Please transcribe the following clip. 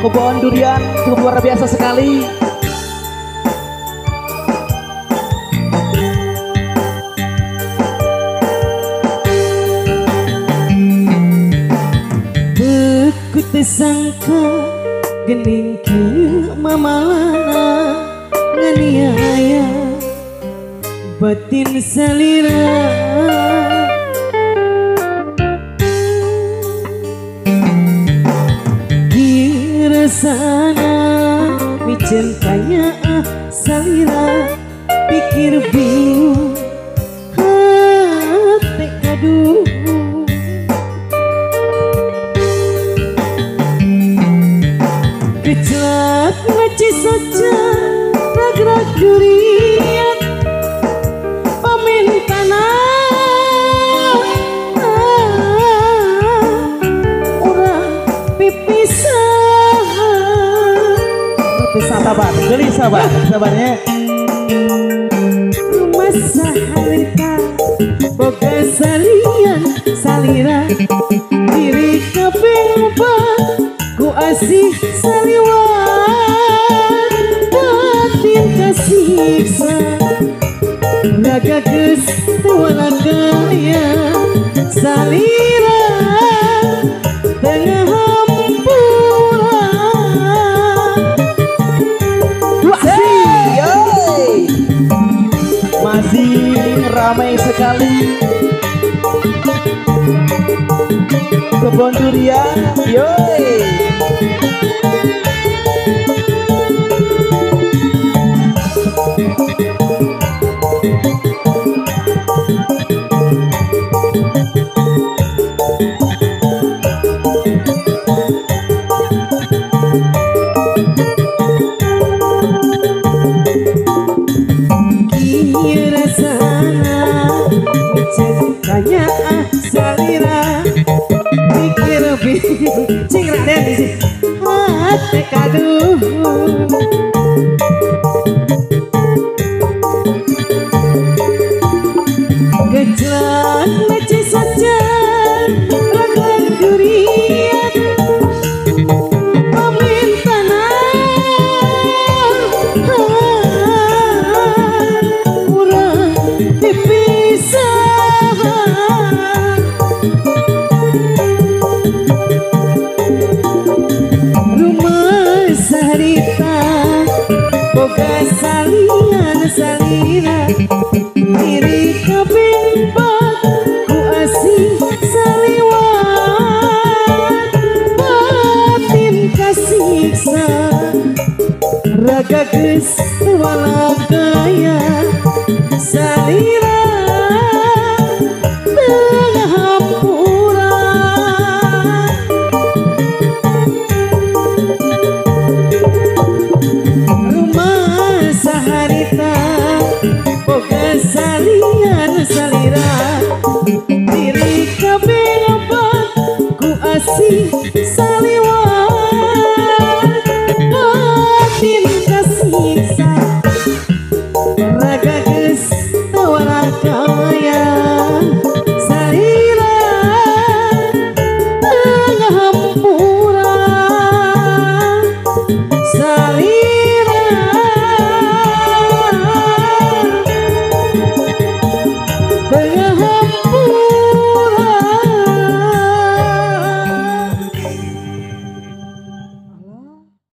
Kebun durian luar biasa sekali. Beku tersangka gening kieu mamalana nganiaya batin salira. Sana micen kaya salira pikir bingung hati kaduh kecelak ngaci saja rag-rag durian pamen tanah orang pipisah. Sabar, geli sabarnya. Masa harita boga salian salira diri kabeh ku asih saliwan batin kasiksa raga geus wala kaya salira tengah ramai sekali kebun durian, yoi. Cing Raden di sini hati kaduh gejlan mece saja rag-rag durian pamin tanah urang dipisah. Boga salian salira diri kabeh ku asih saliwan batin kasiksa raga geus